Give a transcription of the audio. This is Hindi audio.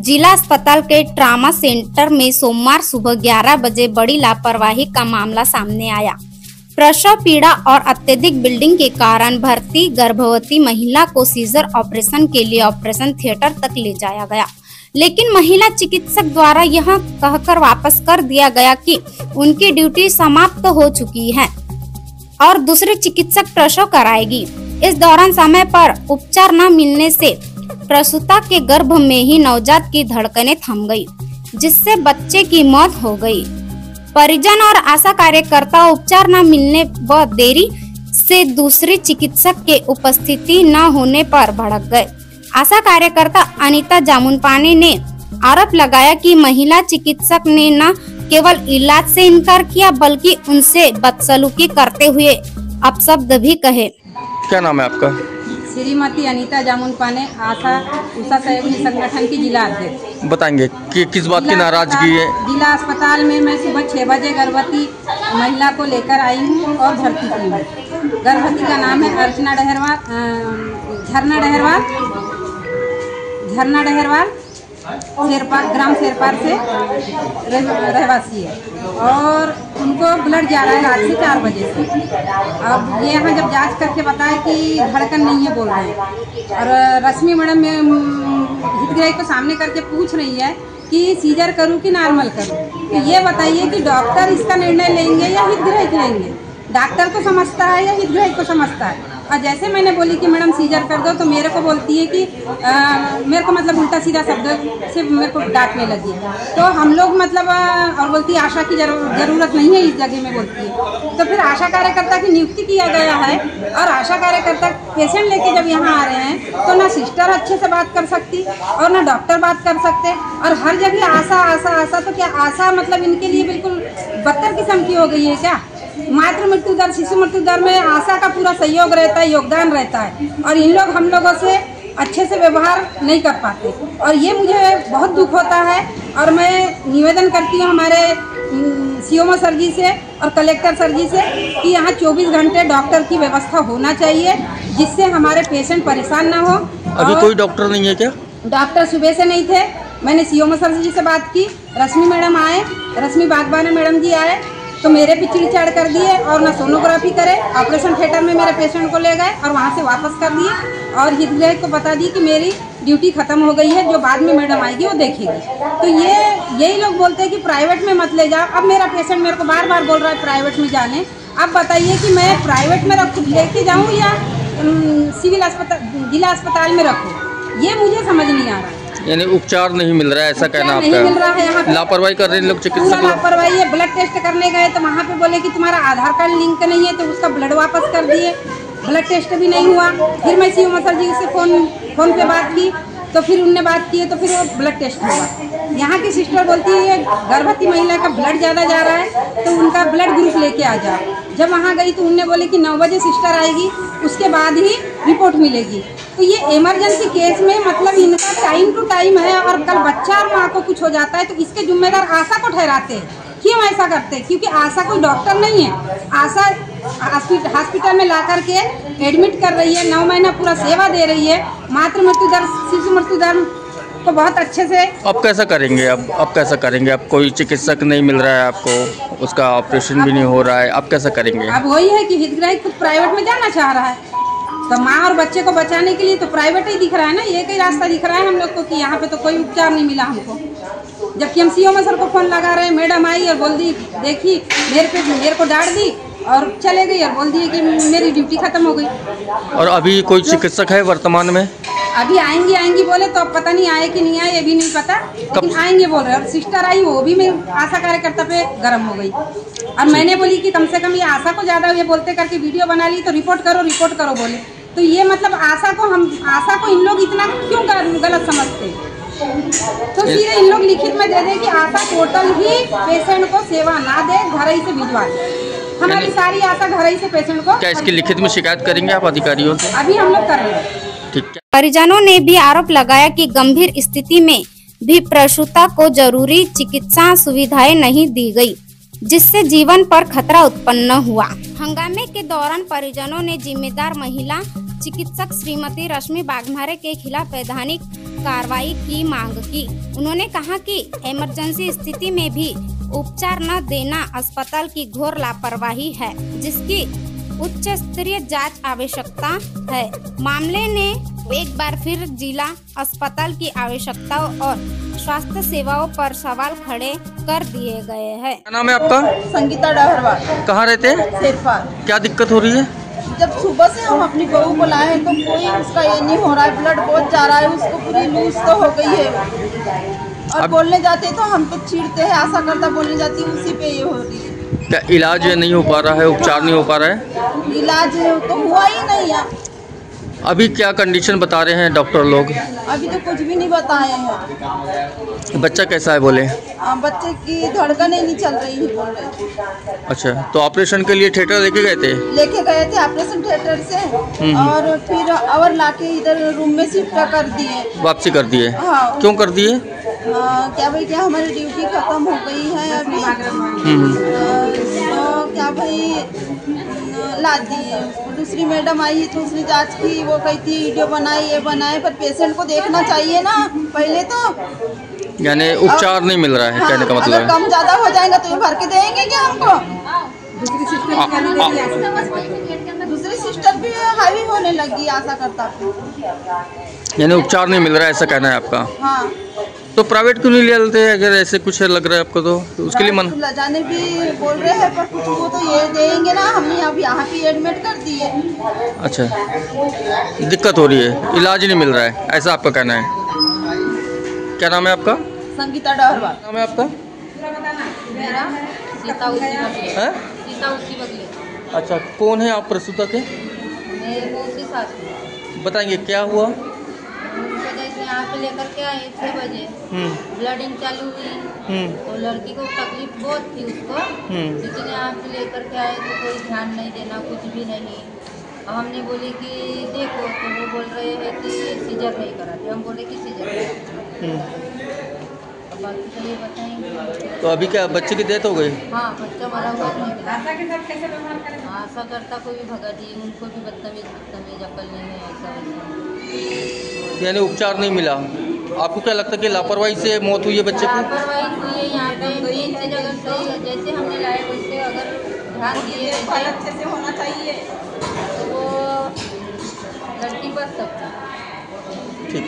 जिला अस्पताल के ट्रामा सेंटर में सोमवार सुबह 11 बजे बड़ी लापरवाही का मामला सामने आया। प्रसव पीड़ा और अत्यधिक ब्लीडिंग के कारण भर्ती गर्भवती महिला को सीजर ऑपरेशन के लिए ऑपरेशन थिएटर तक ले जाया गया, लेकिन महिला चिकित्सक द्वारा यह कहकर वापस कर दिया गया कि उनकी ड्यूटी समाप्त हो चुकी है और दूसरे चिकित्सक प्रसव कराएगी। इस दौरान समय पर उपचार न मिलने से प्रसूता के गर्भ में ही नवजात की धड़कनें थम गई, जिससे बच्चे की मौत हो गई। परिजन और आशा कार्यकर्ता उपचार न मिलने व देरी से दूसरे चिकित्सक के उपस्थिति न होने पर भड़क गए। आशा कार्यकर्ता अनीता जामुनपाने ने आरोप लगाया कि महिला चिकित्सक ने न केवल इलाज से इनकार किया बल्कि उनसे बदसलूकी करते हुए अपशब्द भी कहे। क्या नाम है आपका? श्रीमती अनीता जामुनपाने, आशा उषा सहयोगी संगठन की जिला अध्यक्ष। बताएंगे कि किस बात की नाराजगी है? जिला अस्पताल में मैं सुबह 6 बजे गर्भवती महिला को लेकर आई हूँ और भर्ती की हूँ। गर्भवती का नाम है अर्चना डहरवाल, झरना डहरवाल ग्राम शेरपार से रहवासी है और उनको ब्लड जा रहा है रात से 4 बजे से। अब ये यहाँ जब जांच करके बताया कि धड़कन नहीं है बोल रहे हैं और रश्मि मैडम हितग्राही को सामने करके पूछ रही है कि सीजर करूँ कि नॉर्मल करूँ, तो ये बताइए कि डॉक्टर इसका निर्णय लेंगे या हितग्राही लेंगे? डॉक्टर को समझता है या हितग्राही को समझता है? और जैसे मैंने बोली कि मैडम सीजर कर दो तो मेरे को बोलती है कि मेरे को मतलब उल्टा सीधा शब्द से मेरे को डांटने लगी। तो हम लोग मतलब और बोलती है आशा की ज़रूरत नहीं है इस जगह में, बोलती है। तो फिर आशा कार्यकर्ता की नियुक्ति किया गया है और आशा कार्यकर्ता पेशेंट लेके जब यहाँ आ रहे हैं तो ना सिस्टर अच्छे से बात कर सकती और ना डॉक्टर बात कर सकते और हर जगह आशा आशा आशा। तो क्या आशा मतलब इनके लिए बिल्कुल बदतर किस्म की हो गई है क्या? मातृ मृत्यु दर, शिशु मृत्यु दर में आशा का पूरा सहयोग रहता है, योगदान रहता है और इन लोग हम लोगों से अच्छे से व्यवहार नहीं कर पाते और ये मुझे बहुत दुख होता है। और मैं निवेदन करती हूँ हमारे सीएमओ सर जी से और कलेक्टर सर जी से कि यहाँ 24 घंटे डॉक्टर की व्यवस्था होना चाहिए, जिससे हमारे पेशेंट परेशान ना हो। अभी कोई डॉक्टर नहीं है क्या? डॉक्टर सुबह से नहीं थे। मैंने सीएमओ सर जी से बात की, रश्मि मैडम आए, रश्मि बागवाना मैडम जी आए तो मेरे पे चिड़चिड़ कर दिए और ना सोनोग्राफी करे, ऑपरेशन थिएटर में मेरे पेशेंट को ले गए और वहाँ से वापस कर दिए और हितग्राही को बता दी कि मेरी ड्यूटी खत्म हो गई है, जो बाद में मैडम आएगी वो देखेगी। तो यही लोग बोलते हैं कि प्राइवेट में मत ले जाओ। अब मेरा पेशेंट मेरे को बार बार बोल रहा है प्राइवेट में जाने। अब बताइए कि मैं प्राइवेट में लेके जाऊँ या सिविल अस्पताल जिला अस्पताल में रखूँ, ये मुझे समझ नहीं आ रहा। यानी उपचार नहीं मिल रहा है, ऐसा कहना आपका? नहीं मिल रहा है, यहाँ लापरवाही कर रहे हैं लोग, चिकित्सक लापरवाही है। ब्लड टेस्ट करने गए तो वहाँ पे बोले कि तुम्हारा आधार कार्ड लिंक नहीं है, तो उसका ब्लड वापस कर दिए, ब्लड टेस्ट भी नहीं हुआ। फिर मैं सीएमओ सर जी से फोन पे बात की तो फिर उनने बात की तो फिर वो ब्लड टेस्ट हुआ। यहाँ की सिस्टर बोलती है गर्भवती महिला का ब्लड ज़्यादा जा रहा है तो उनका ब्लड ग्रुप लेके आ जाओ। जब वहाँ गई तो उनने बोले कि 9 बजे सिस्टर आएगी, उसके बाद ही रिपोर्ट मिलेगी। तो ये इमरजेंसी केस में मतलब इनका टाइम टू टाइम है और कल बच्चा और माँ को कुछ हो जाता है तो इसके जिम्मेदार आशा को ठहराते हैं। क्यों ऐसा करते हैं? क्योंकि आशा कोई डॉक्टर नहीं है। आशा हॉस्पिटल में ला करके एडमिट कर रही है, 9 महीना पूरा सेवा दे रही है। मातृ मृत्यु दर, शिशु मृत्यु दर को बहुत अच्छे से। अब कैसा करेंगे? अब कैसा करेंगे? अब कोई चिकित्सक नहीं मिल रहा है आपको, उसका ऑपरेशन भी नहीं हो रहा है, अब कैसा करेंगे? अब वही है कि हितग्राही खुद प्राइवेट में जाना चाह रहा है तो माँ और बच्चे को बचाने के लिए तो प्राइवेट ही दिख रहा है ना, एक ही रास्ता दिख रहा है हम लोग को कि यहाँ पे तो कोई उपचार नहीं मिला हमको। जबकि हम सीएमओ सर को फोन लगा रहे हैं, मैडम आई और बोल दी देखी मेरे को डांट दी और चले गई और बोल दिए कि मेरी ड्यूटी खत्म हो गई। और अभी कोई चिकित्सक है वर्तमान में? अभी आएंगी बोले तो अब पता नहीं आए कि नहीं आए, ये भी नहीं पता, लेकिन आएंगे बोल रहे। और सिस्टर आई, वो भी मैं आशा कार्यकर्ता पे गर्म हो गई और मैंने बोली कि कम से कम ये आशा को ज़्यादा ये बोलते करके वीडियो बना ली तो रिपोर्ट करो बोले। तो ये मतलब आशा को इन लोग इतना क्यों गलत समझते हैं? तो सीधे इन लोग लिखित में दे दें कि आशा टोटल ही पेशेंट को सेवा ना दे, घर ही से भिजवा दे। हमारी सारी आशा घर ही से पेशेंट को। क्या इसकी लिखित में शिकायत करेंगे आप अधिकारियों से? अभी हम लोग कर रहे हैं। ठीक है। परिजनों ने भी आरोप लगाया कि गंभीर स्थिति में भी प्रसूता को जरूरी चिकित्सा सुविधाएं नहीं दी गई, जिससे जीवन पर खतरा उत्पन्न हुआ। हंगामे के दौरान परिजनों ने जिम्मेदार महिला चिकित्सक श्रीमती रश्मि बाघमारे के खिलाफ वैधानिक कार्रवाई की मांग की। उन्होंने कहा कि इमरजेंसी स्थिति में भी उपचार न देना अस्पताल की घोर लापरवाही है, जिसकी उच्च स्तरीय जांच आवश्यकता है। मामले ने एक बार फिर जिला अस्पताल की आवश्यकताओं और स्वास्थ्य सेवाओं पर सवाल खड़े कर दिए गए हैं। क्या नाम है आपका? संगीता डहरवाल। कहाँ रहते हैं? शेरपार। क्या दिक्कत हो रही है? जब सुबह से हम अपनी बहू को लाए तो कोई उसका ये नहीं हो रहा है, ब्लड बहुत जा रहा है, उसको पूरी लूज तो हो गई है। और बोलने जाते तो हम पे छींटते हैं, आशा करता बोलने जाती उसी पे ये हो रही है। क्या इलाज नहीं हो पा रहा है, उपचार नहीं हो पा रहा है? इलाज तो हुआ ही नहीं है। अभी क्या कंडीशन बता रहे हैं डॉक्टर लोग? अभी तो कुछ भी नहीं बताए हैं। बच्चा कैसा है बोले? बच्चे की धड़कनें नहीं चल रही है बोल रहे। अच्छा, तो ऑपरेशन के लिए थिएटर लेके गए थे? लेके गए थे ऑपरेशन थिएटर से, और फिर और लाके इधर रूम में शिफ्ट कर दिए। वापसी कर दिए? हाँ। क्यों कर दिए? क्या भाई, क्या हमारी ड्यूटी खत्म हो गई है अभी, तो क्या भाई ला दिए। दूसरी मैडम आई तो उसने जांच की, वो कही थी वीडियो बनाए, ये बनाए, पर पेशेंट को देखना चाहिए ना पहले तो। यानी उपचार नहीं मिल रहा है। हाँ, कहने का मतलब अगर है कम ज्यादा हो जाएगा तो ये भर के देंगे क्या हमको? दूसरी सिस्टर भी हावी होने लगी, आशा करता। यानी उपचार नहीं मिल रहा है, ऐसा कहना है आपका? हाँ। तो प्राइवेट क्यों नहीं ले लेते? अगर ऐसे कुछ लग रहा है आपको तो उसके लिए मन जाने भी बोल रहे हैं, पर कुछ वो तो ये देंगे ना, हमने अब यहाँ पे एडमिट कर दिए। अच्छा, दिक्कत हो रही है, इलाज नहीं मिल रहा है, ऐसा आपका कहना है? क्या नाम है आपका? संगीता डहरवाल। नाम है आपका? मेरा सीता उसी बगले। है? सीता उसी बगले। अच्छा, कौन है आप प्रसूता के? मेरे उसी साथ बताएंगे क्या हुआ? जैसे यहाँ पे लेकर के आए 6 बजे, ब्लडिंग चालू हुई, तो लड़की को तकलीफ बहुत थी उसको, लेकिन यहाँ पे लेकर के आए तो कोई ध्यान नहीं देना, कुछ भी नहीं। और हमने बोले कि देखो, तो वो बोल रहे हैं कि सीजर नहीं कराते। हम बोले कि सीजर बाकी तो ये बताएंगे। तो अभी क्या बच्चे की डेथ हो गई? हाँ, बच्चा मरा हुआ नहीं मिला। आशा के साथ कैसे व्यवहार करें? आशा करता को भी भगा दिए, उनको भी बदतमीज अकल नहीं है, ऐसा वैसा। यानी उपचार नहीं मिला। आपको क्या लगता है कि लापरवाही से मौत हुई है बच्चे की? लापरवाही हुई है यहाँ पे। मेन चीज अगर सही है, जैसे हमने लाए वैसे अगर ध्यान दिए, अच्छे से होना चाहिए, तो वो लड़की बच सकती है। ठीक।